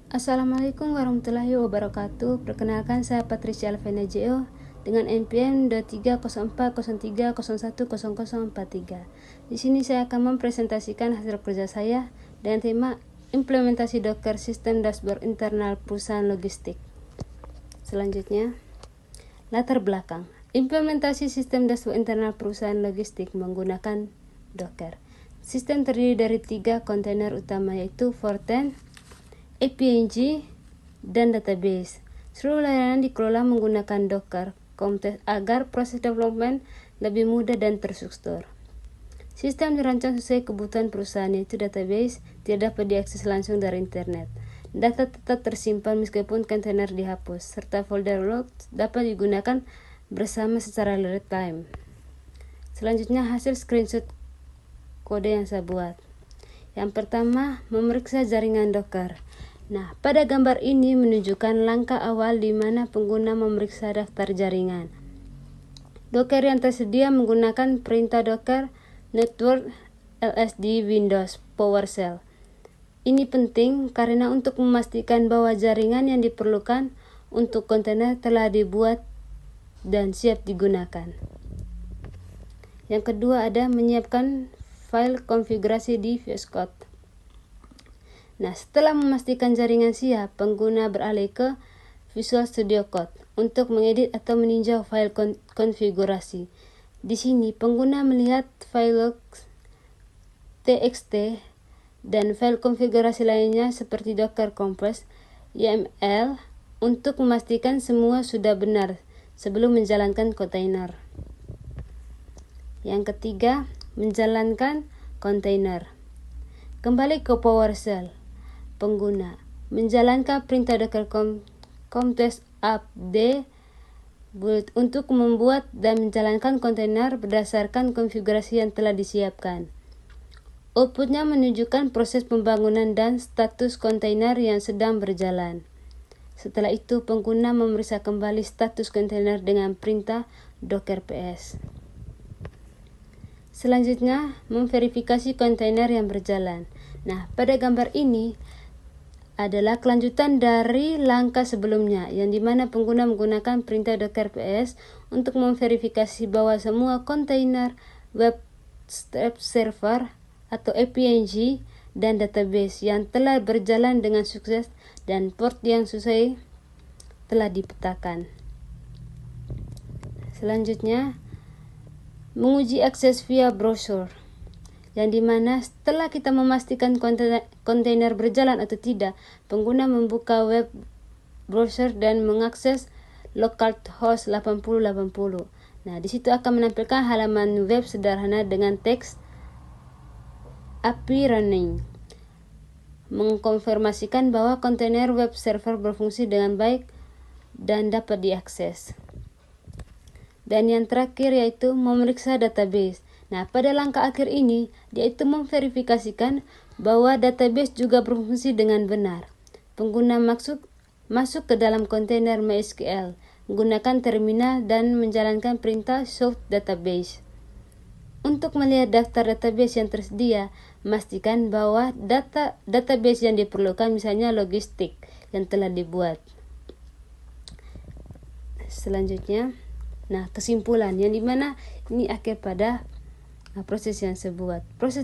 Assalamualaikum warahmatullahi wabarakatuh. Perkenalkan, saya Patricia Alvena Jo dengan NPM 230403010043. Di sini saya akan mempresentasikan hasil kerja saya dengan tema implementasi Docker sistem dashboard internal perusahaan logistik. Selanjutnya, latar belakang. Implementasi sistem dashboard internal perusahaan logistik menggunakan Docker. Sistem terdiri dari 3 kontainer utama, yaitu Forten, APNG, dan database. Seluruh layanan dikelola menggunakan Docker Container agar proses development lebih mudah dan terstruktur. Sistem dirancang sesuai kebutuhan perusahaan, yaitu database tidak dapat diakses langsung dari internet. Data tetap tersimpan meskipun kontainer dihapus, serta folder logs dapat digunakan bersama secara real time. Selanjutnya, hasil screenshot kode yang saya buat. Yang pertama, memeriksa jaringan Docker. Nah, pada gambar ini menunjukkan langkah awal di mana pengguna memeriksa daftar jaringan. Docker yang tersedia menggunakan perintah Docker Network ls di Windows PowerShell. Ini penting karena untuk memastikan bahwa jaringan yang diperlukan untuk kontainer telah dibuat dan siap digunakan. Yang kedua ada menyiapkan file konfigurasi di VS Code. Nah, setelah memastikan jaringan siap, pengguna beralih ke Visual Studio Code untuk mengedit atau meninjau file konfigurasi. Di sini, pengguna melihat file logs, txt, dan file konfigurasi lainnya seperti Docker Compose, YML, untuk memastikan semua sudah benar sebelum menjalankan kontainer. Yang ketiga, menjalankan kontainer. Kembali ke PowerShell. Pengguna menjalankan perintah Docker Compose update untuk membuat dan menjalankan kontainer berdasarkan konfigurasi yang telah disiapkan. Outputnya menunjukkan proses pembangunan dan status kontainer yang sedang berjalan. Setelah itu, pengguna memeriksa kembali status kontainer dengan perintah docker ps. Selanjutnya, memverifikasi kontainer yang berjalan. Nah, pada gambar ini adalah kelanjutan dari langkah sebelumnya, yang dimana pengguna menggunakan perintah docker ps untuk memverifikasi bahwa semua kontainer web server atau APNG dan database yang telah berjalan dengan sukses dan port yang sesuai telah dipetakan. Selanjutnya, menguji akses via browser, yang dimana setelah kita memastikan kontainer berjalan atau tidak, pengguna membuka web browser dan mengakses localhost 8080. Nah, di situ akan menampilkan halaman web sederhana dengan teks API running, mengkonfirmasikan bahwa kontainer web server berfungsi dengan baik dan dapat diakses. Dan yang terakhir yaitu memeriksa database. Nah, pada langkah akhir ini, yaitu memverifikasikan bahwa database juga berfungsi dengan benar. Pengguna masuk ke dalam kontainer MySQL, menggunakan terminal dan menjalankan perintah show database. Untuk melihat daftar database yang tersedia, memastikan bahwa database yang diperlukan, misalnya logistik, yang telah dibuat. Selanjutnya, nah, kesimpulan yang dimana ini akhir pada proses yang saya buat. Proses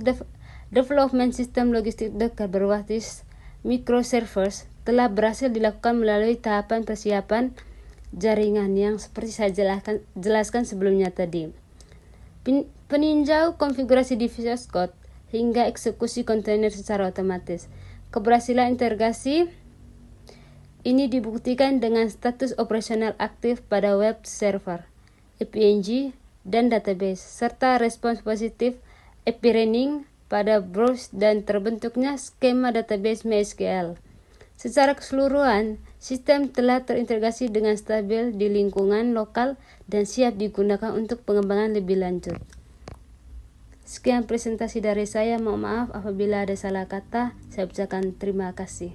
development sistem logistik Docker berbasis microservers telah berhasil dilakukan melalui tahapan persiapan jaringan yang seperti saya jelaskan sebelumnya tadi. Peninjau konfigurasi di VS Code hingga eksekusi kontainer secara otomatis. Keberhasilan integrasi ini dibuktikan dengan status operasional aktif pada web server, APNG, dan database, serta respons positif API running pada browse dan terbentuknya skema database MySQL. Secara keseluruhan, sistem telah terintegrasi dengan stabil di lingkungan lokal dan siap digunakan untuk pengembangan lebih lanjut. Sekian presentasi dari saya, mohon maaf apabila ada salah kata, saya ucapkan terima kasih.